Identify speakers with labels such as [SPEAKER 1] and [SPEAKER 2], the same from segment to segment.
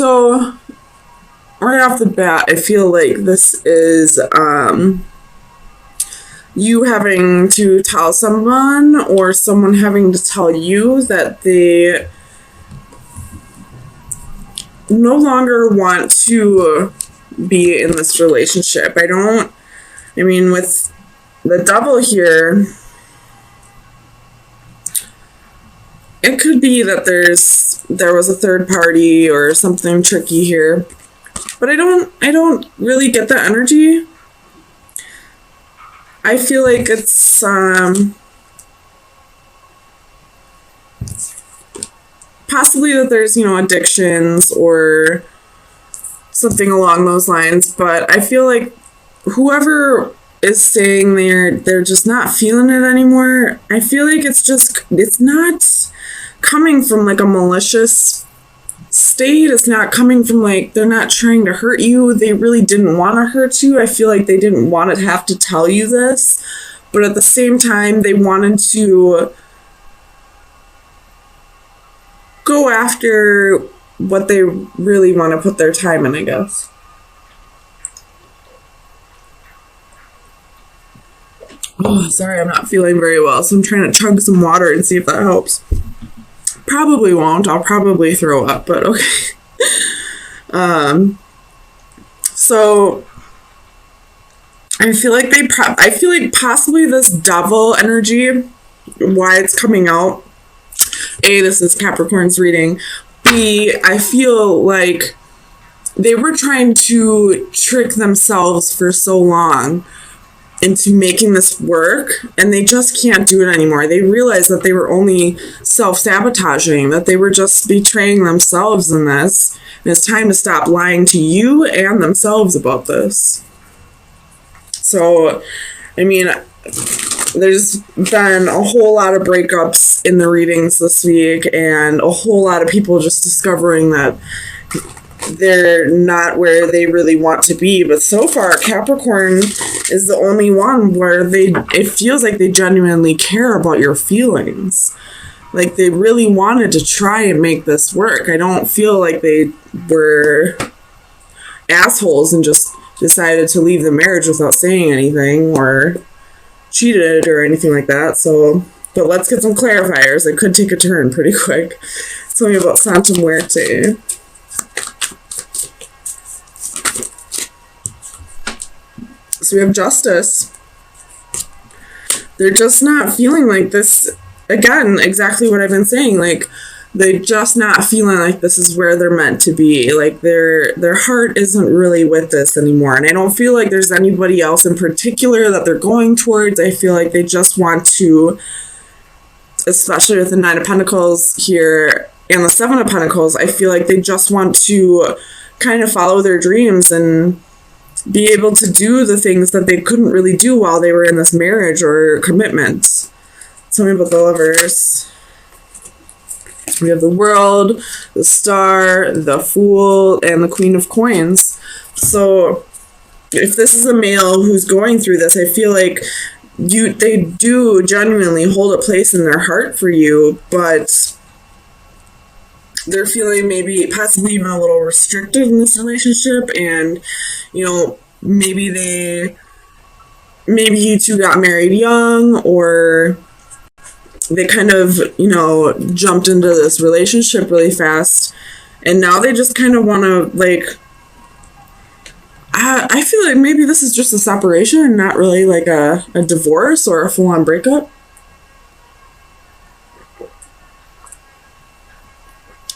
[SPEAKER 1] So right off the bat, I feel like this is you having to tell someone or someone having to tell you that they no longer want to be in this relationship. I mean, with the devil here, it could be that there was a third party or something tricky here. But I don't really get that energy. I feel like it's possibly that there's, addictions or something along those lines, but I feel like whoever is saying they're just not feeling it anymore, I feel like it's not coming from like a malicious state. It's not coming from like they're not trying to hurt you. They really didn't want to hurt you. I feel like they didn't want to have to tell you this, but at the same time they wanted to go after what they really want to put their time in, I guess. Oh, sorry, I'm not feeling very well, so I'm trying to chug some water and see if that helps. Probably won't. I'll probably throw up, but okay. So I feel like possibly this devil energy, why it's coming out. A, this is Capricorn's reading. B, I feel like they were trying to trick themselves for so long into making this work, and they just can't do it anymore. They realized that they were only self-sabotaging, that they were just betraying themselves in this, and it's time to stop lying to you and themselves about this. So, I mean, there's been a whole lot of breakups in the readings this week, and a whole lot of people just discovering that they're not where they really want to be. But so far, Capricorn is the only one where it feels like they genuinely care about your feelings. Like they really wanted to try and make this work. I don't feel like they were assholes and just decided to leave the marriage without saying anything or cheated or anything like that. So, but let's get some clarifiers. It could take a turn pretty quick. Tell me about Santa Muerte. So we have Justice. They're just not feeling like this. Again, exactly what I've been saying. Like, they're just not feeling like this is where they're meant to be. Like, their heart isn't really with this anymore. And I don't feel like there's anybody else in particular that they're going towards. I feel like they just want to, especially with the Nine of Pentacles here and the Seven of Pentacles, I feel like they just want to kind of follow their dreams and be able to do the things that they couldn't really do while they were in this marriage or commitment. Tell me about the Lovers. We have the World, the Star, the Fool, and the Queen of Coins. So if this is a male who's going through this, I feel like they do genuinely hold a place in their heart for you, but they're feeling maybe possibly even a little restricted in this relationship, and maybe you two got married young, or they kind of jumped into this relationship really fast, and now they just kind of want to like I feel like maybe this is just a separation and not really like a divorce or a full-on breakup.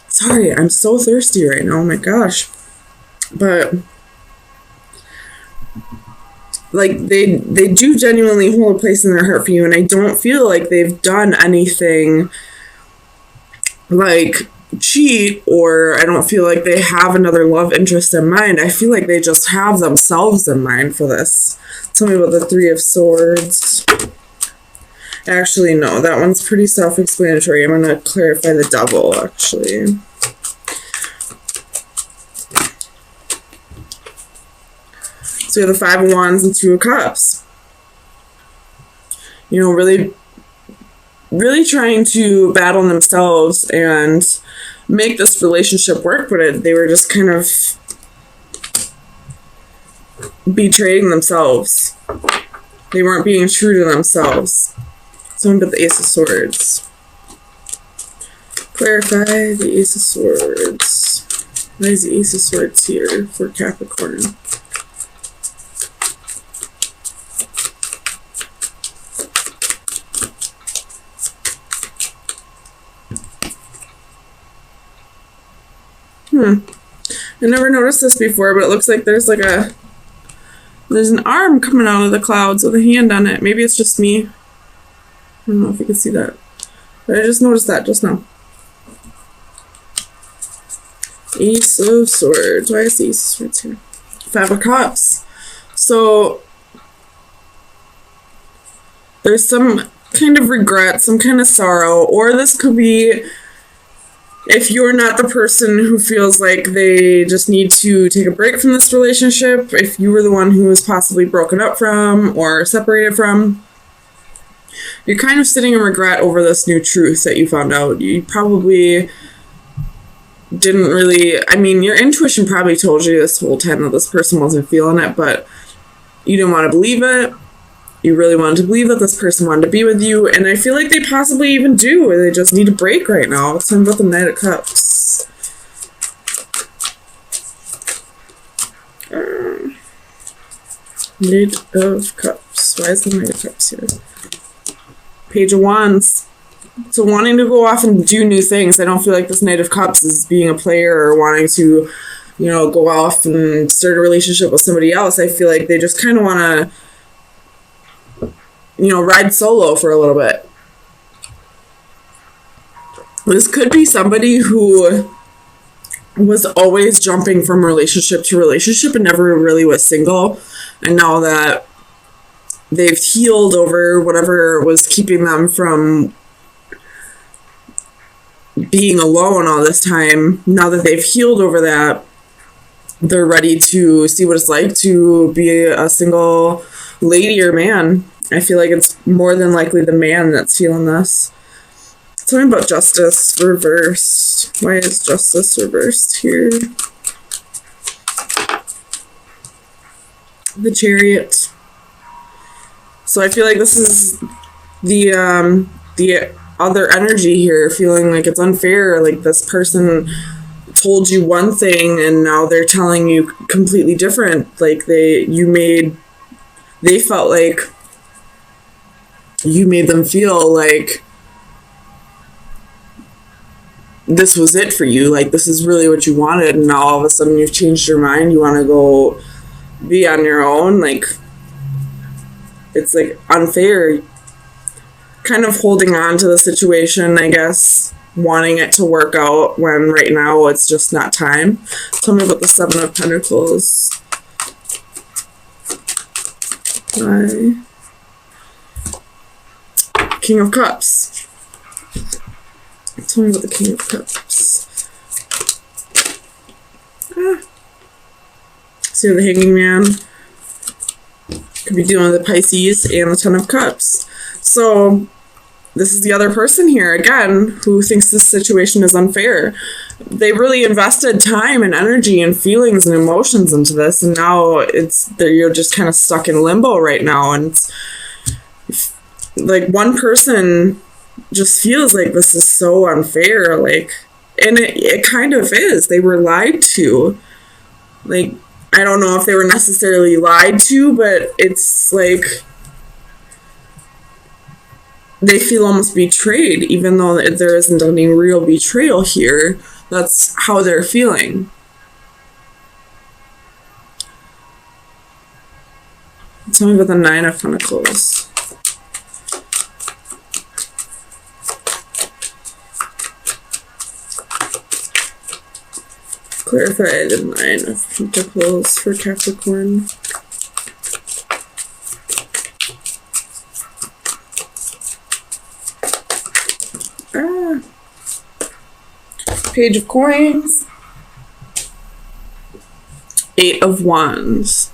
[SPEAKER 1] Sorry, I'm so thirsty right now. Oh my gosh. But like they do genuinely hold a place in their heart for you, and I don't feel like they've done anything like cheat, or I don't feel like they have another love interest in mind. I feel like they just have themselves in mind for this. Tell me about the Three of Swords. Actually, no, that one's pretty self-explanatory. I'm going to clarify the Devil, actually. So we have the Five of Wands and Two of Cups. Really trying to battle themselves and make this relationship work, but they were just kind of betraying themselves. They weren't being true to themselves. Something about the Ace of Swords. Clarify the Ace of Swords. Why is the Ace of Swords here for Capricorn? I never noticed this before, but it looks like there's an arm coming out of the clouds with a hand on it. Maybe it's just me. I don't know if you can see that. But I just noticed that just now. Ace of Swords. Why is the Ace of Swords here? Five of Cups. So there's some kind of regret, some kind of sorrow, or this could be if you're not the person who feels like they just need to take a break from this relationship, if you were the one who was possibly broken up from or separated from, you're kind of sitting in regret over this new truth that you found out. You probably didn't really, I mean, your intuition probably told you this whole time that this person wasn't feeling it, but you didn't want to believe it. You really wanted to believe that this person wanted to be with you, and I feel like they possibly even do, or they just need a break right now. It's talking about the Knight of Cups. Knight of Cups. Why is the Knight of Cups here? Page of Wands. So wanting to go off and do new things. I don't feel like this Knight of Cups is being a player or wanting to, you know, go off and start a relationship with somebody else. I feel like they just kind of want to, you know, ride solo for a little bit. This could be somebody who was always jumping from relationship to relationship and never really was single. And now that they've healed over whatever was keeping them from being alone all this time, now that they've healed over that, they're ready to see what it's like to be a single lady or man. I feel like it's more than likely the man that's feeling this. Tell me about Justice reversed. Why is Justice reversed here? The Chariot. So I feel like this is the other energy here, feeling like it's unfair. Like this person told you one thing and now they're telling you completely different. Like they felt like you made them feel like this was it for you, like this is really what you wanted, and now all of a sudden you've changed your mind, you want to go be on your own. Like it's like unfair, kind of holding on to the situation, I guess, wanting it to work out when right now it's just not time. Tell me about the Seven of Pentacles. Why? King of Cups. Tell me about the King of Cups. So the Hanging Man. Could be dealing with the Pisces and the Ten of Cups. So this is the other person here, again, who thinks this situation is unfair. They really invested time and energy and feelings and emotions into this, and now you're just kind of stuck in limbo right now, and it's like one person just feels like this is so unfair, like, and it kind of is. They were lied to. Like, I don't know if they were necessarily lied to, but it's like they feel almost betrayed, even though there isn't any real betrayal here. That's how they're feeling. Tell me about the Nine of Pentacles. Clarify the Nine of Pentacles for Capricorn. Page of Coins. Eight of Wands.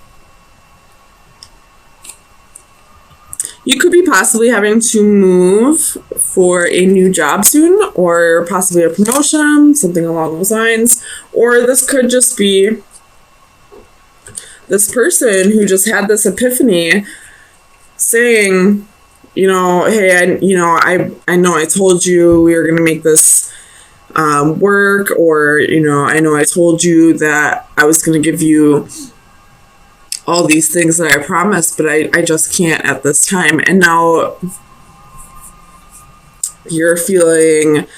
[SPEAKER 1] You could be possibly having to move for a new job soon, or possibly a promotion, something along those lines. Or this could just be this person who just had this epiphany saying, you know, hey, I know I told you we were going to make this work, or, you know I told you that I was going to give you all these things that I promised, but I just can't at this time. And now you're feeling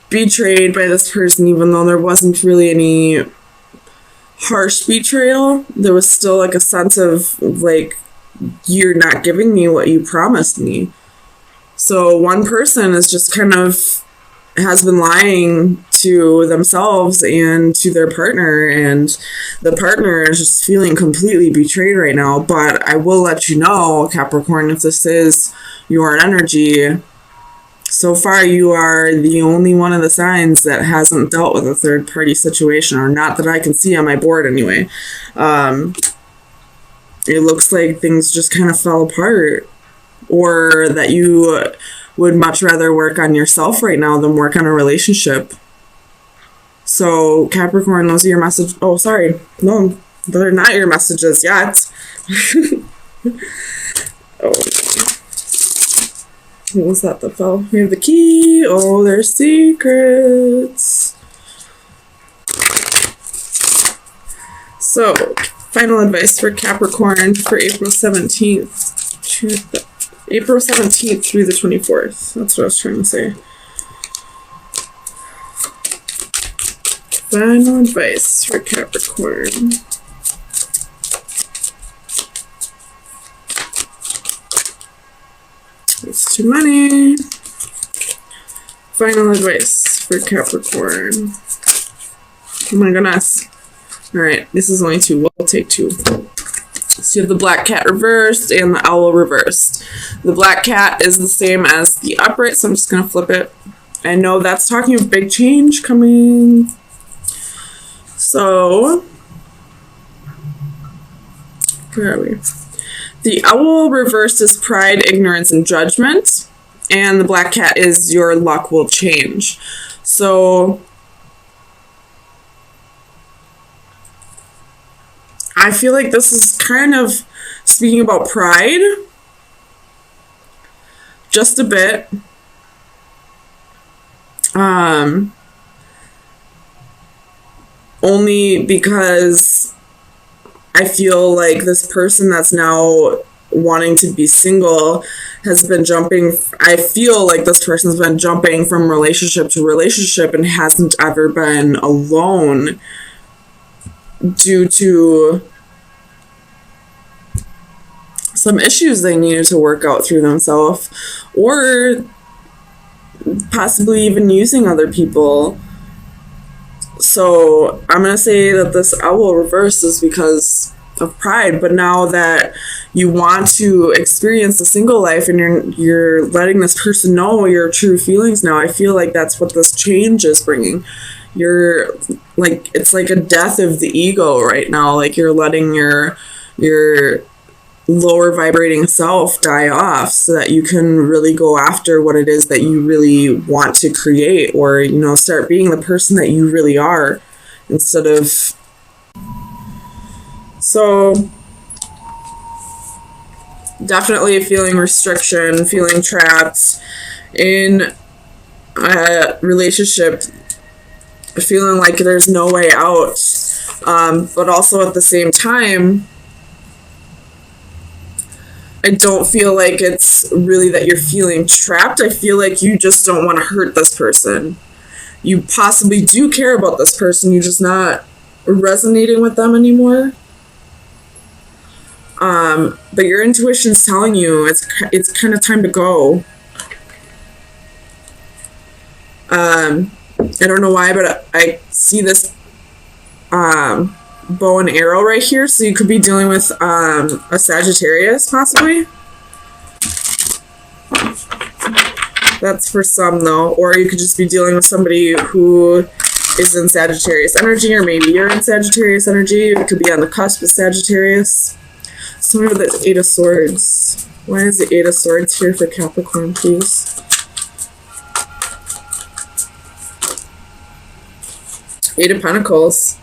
[SPEAKER 1] betrayed by this person, even though there wasn't really any harsh betrayal. There was still like a sense of like, you're not giving me what you promised me. So one person is just kind of has been lying to themselves and to their partner, and the partner is just feeling completely betrayed right now. But I will let you know, Capricorn, if this is your energy, so far you are the only one of the signs that hasn't dealt with a third party situation, or not that I can see on my board anyway. It looks like things just kind of fell apart, or that you would much rather work on yourself right now than work on a relationship. So Capricorn, those are your message. Oh, sorry. No, they're not your messages yet. Oh, what was that that fell? We have the key. Oh, there's secrets. So, final advice for Capricorn for April 17th to April 17th through the 24th. That's what I was trying to say. Final advice for Capricorn. It's too many. Final advice for Capricorn. Oh my goodness. Alright, this is only two. We'll take two. So you have the black cat reversed and the owl reversed. The black cat is the same as the upright, so I'm just going to flip it. I know that's talking of big change coming. So, where are we? The owl reversed is pride, ignorance, and judgment. And the black cat is your luck will change. So, I feel like this is kind of speaking about pride, just a bit. Only because I feel like this person that's now wanting to be single has been jumping. I feel like this person's been jumping from relationship to relationship and hasn't ever been alone, due to some issues they needed to work out through themselves, or possibly even using other people. So I'm going to say that this owl reverse is because of pride, but now that you want to experience a single life and you're letting this person know your true feelings now, I feel like that's what this change is bringing. You're like, it's like a death of the ego right now. Like you're letting your lower vibrating self die off so that you can really go after what it is that you really want to create, or, you know, start being the person that you really are instead of. So definitely feeling restriction, feeling trapped in a relationship, feeling like there's no way out, but also at the same time, I don't feel like it's really that you're feeling trapped. I feel like you just don't want to hurt this person. You possibly do care about this person, you're just not resonating with them anymore. But your intuition's telling you it's kind of time to go. I don't know why, but I see this bow and arrow right here, so you could be dealing with a Sagittarius possibly. That's for some though, or you could just be dealing with somebody who is in Sagittarius energy, or maybe you're in Sagittarius energy. It could be on the cusp of Sagittarius. So we have the Eight of Swords. Why is the Eight of Swords here for Capricorn, please? Eight of Pentacles.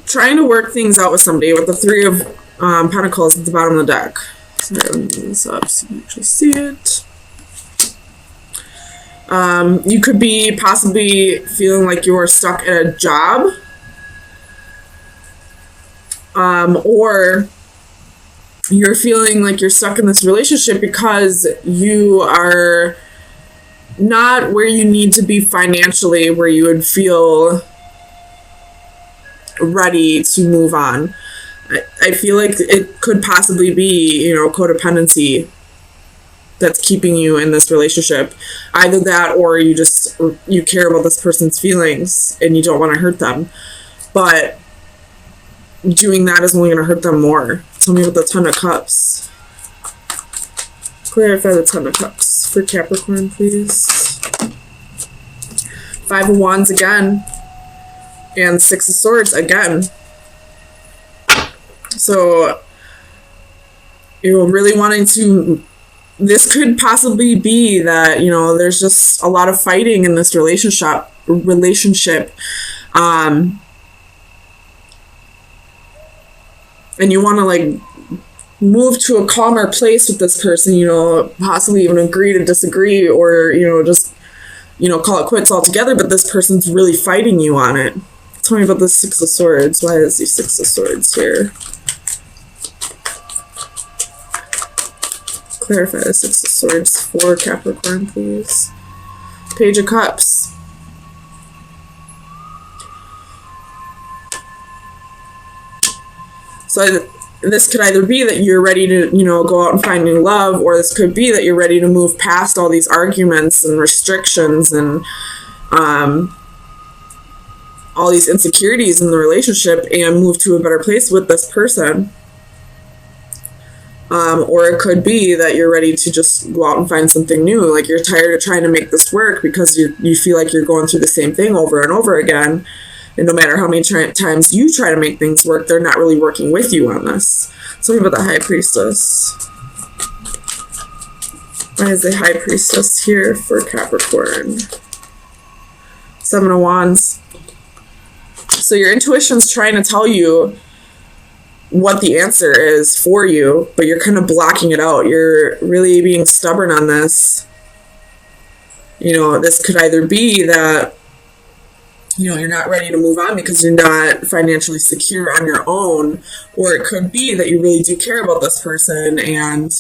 [SPEAKER 1] Trying to work things out with somebody with the Three of Pentacles at the bottom of the deck. Sorry, I'm moving this up so you can actually see it. You could be possibly feeling like you're stuck at a job. Or you're feeling like you're stuck in this relationship because you are not where you need to be financially, where you would feel ready to move on. I feel like it could possibly be, you know, codependency that's keeping you in this relationship. Either that, or you care about this person's feelings and you don't want to hurt them. But doing that is only going to hurt them more. Tell me about the Ten of Cups. Clarify the Ten of Cups for Capricorn, please. Five of Wands again. And Six of Swords again. So, you're really wanting to... This could possibly be that, you know, there's just a lot of fighting in this relationship. And you want to, like, move to a calmer place with this person, you know, possibly even agree to disagree, or, you know, just, you know, call it quits altogether, but this person's really fighting you on it. Tell me about the Six of Swords. Why is the Six of Swords here? Clarify the Six of Swords for Capricorn, please. Page of Cups. So this could either be that you're ready to, you know, go out and find new love, or this could be that you're ready to move past all these arguments and restrictions and all these insecurities in the relationship and move to a better place with this person. Or it could be that you're ready to just go out and find something new. Like, you're tired of trying to make this work because you feel like you're going through the same thing over and over again. And no matter how many times you try to make things work, they're not really working with you on this. Tell me about the High Priestess. Why is the High Priestess here for Capricorn? Seven of Wands. So your intuition's trying to tell you what the answer is for you, but you're kind of blocking it out. You're really being stubborn on this. You know, this could either be that, you know, you're not ready to move on because you're not financially secure on your own, or it could be that you really do care about this person and,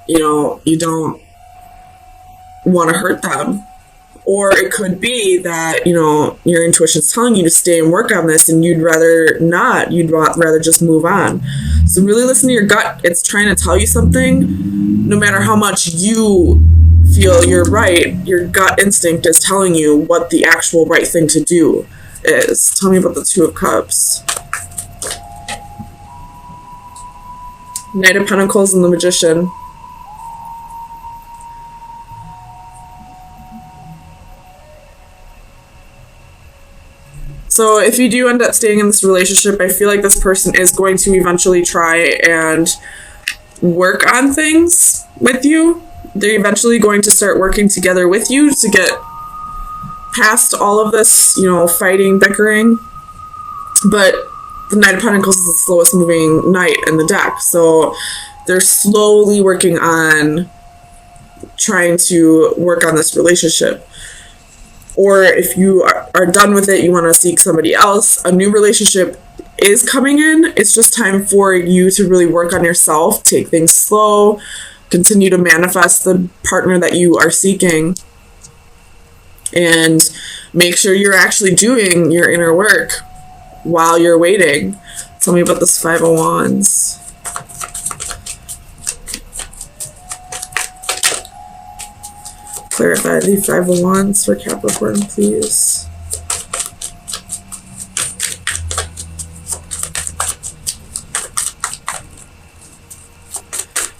[SPEAKER 1] you know, you don't want to hurt them. Or it could be that, you know, your intuition's telling you to stay and work on this and you'd rather not. You'd rather just move on. So really listen to your gut. It's trying to tell you something. No matter how much you feel you're right, your gut instinct is telling you what the actual right thing to do is. Tell me about the Two of Cups. Knight of Pentacles and the Magician. So if you do end up staying in this relationship, I feel like this person is going to eventually try and work on things with you. They're eventually going to start working together with you to get past all of this, you know, fighting, bickering. But the Knight of Pentacles is the slowest moving knight in the deck. So they're slowly working on trying to work on this relationship. Or if you are done with it, you want to seek somebody else, a new relationship is coming in. It's just time for you to really work on yourself, take things slow, continue to manifest the partner that you are seeking, and make sure you're actually doing your inner work while you're waiting. Tell me about this Five of Wands. Clarify the Five of Wands for Capricorn, please.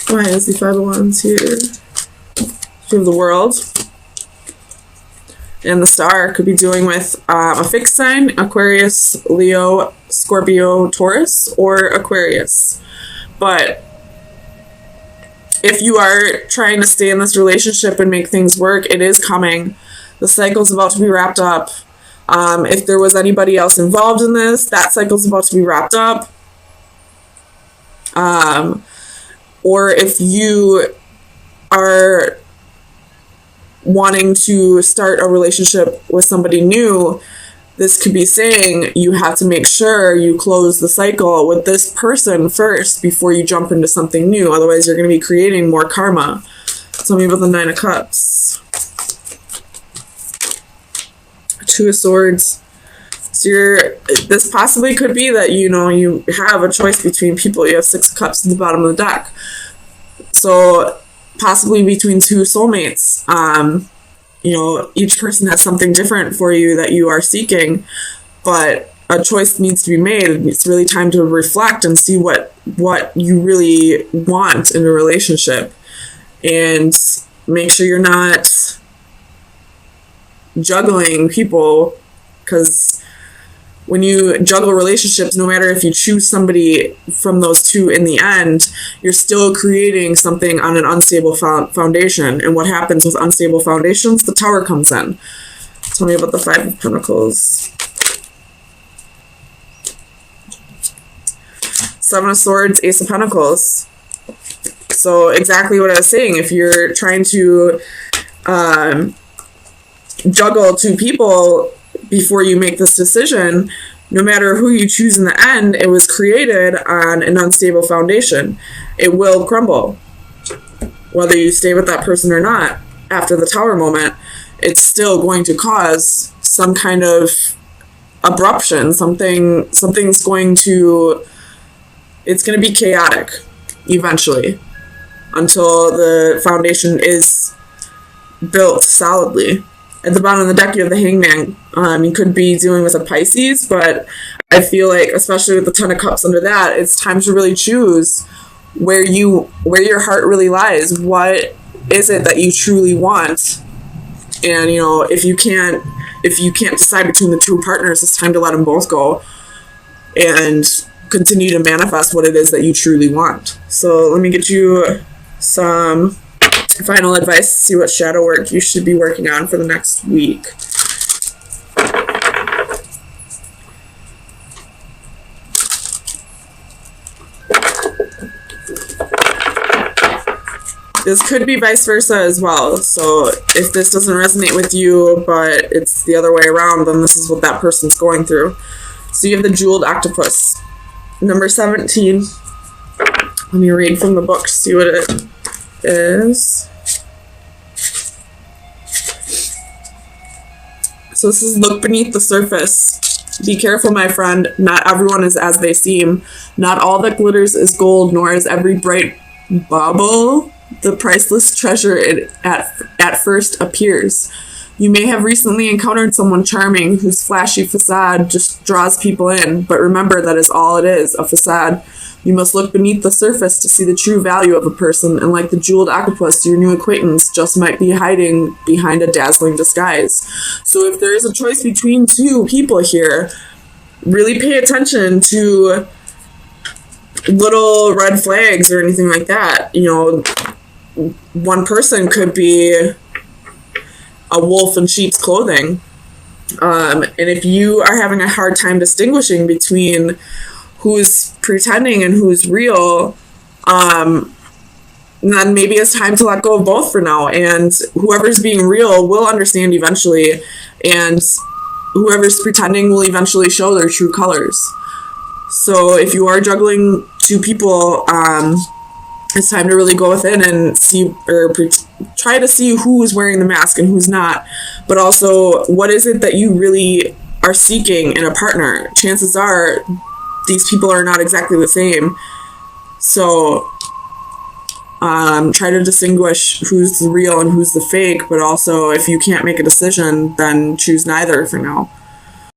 [SPEAKER 1] Why is the Five of Wands here? Two of the World. And the Star could be dealing with a fixed sign, Aquarius, Leo, Scorpio, Taurus, or Aquarius. But if you are trying to stay in this relationship and make things work, it is coming. The cycle's about to be wrapped up. If there was anybody else involved in this, that cycle's about to be wrapped up. Or if you are wanting to start a relationship with somebody new, this could be saying you have to make sure you close the cycle with this person first before you jump into something new. Otherwise, you're going to be creating more karma. Tell me about the Nine of Cups. Two of Swords. So this possibly could be that, you know, you have a choice between people. You have Six of Cups at the bottom of the deck. So possibly between two soulmates. You know, each person has something different for you that you are seeking, but a choice needs to be made. It's really time to reflect and see what you really want in a relationship, and make sure you're not juggling people, because when you juggle relationships, no matter if you choose somebody from those two in the end, you're still creating something on an unstable foundation. And what happens with unstable foundations? The Tower comes in. Tell me about the Five of Pentacles. Seven of Swords, Ace of Pentacles. So exactly what I was saying. If you're trying to juggle two people before you make this decision, no matter who you choose in the end, it was created on an unstable foundation. It will crumble. Whether you stay with that person or not, after the Tower moment, it's still going to cause some kind of abruption. Something's going to, it's going to be chaotic eventually, until the foundation is built solidly. At the bottom of the deck, you have the Hangman. You could be dealing with a Pisces, but I feel like, especially with the Ten of Cups under that, it's time to really choose where your heart really lies. What is it that you truly want? And, you know, if you can't decide between the two partners, it's time to let them both go and continue to manifest what it is that you truly want. So let me get you some final advice to see what shadow work you should be working on for the next week. This could be vice versa as well. So if this doesn't resonate with you, but it's the other way around, then this is what that person's going through. So you have the Jeweled Octopus. Number 17. Let me read from the book, see what it is. So this is look beneath the surface. Be careful, my friend. Not everyone is as they seem. Not all that glitters is gold, nor is every bright bauble the priceless treasure it at first appears. You may have recently encountered someone charming whose flashy facade just draws people in, but remember that is all it is, a facade. You must look beneath the surface to see the true value of a person, and like the jeweled octopus, your new acquaintance just might be hiding behind a dazzling disguise. So if there is a choice between two people here, really pay attention to little red flags or anything like that. You know, one person could be a wolf in sheep's clothing. And if you are having a hard time distinguishing between who's pretending and who's real, then maybe it's time to let go of both for now. And whoever's being real will understand eventually, and whoever's pretending will eventually show their true colors. So if you are juggling two people, it's time to really go within and see, or try to see who's wearing the mask and who's not. But also, what is it that you really are seeking in a partner? Chances are these people are not exactly the same. So try to distinguish who's the real and who's the fake. But also, if you can't make a decision, then choose neither for now.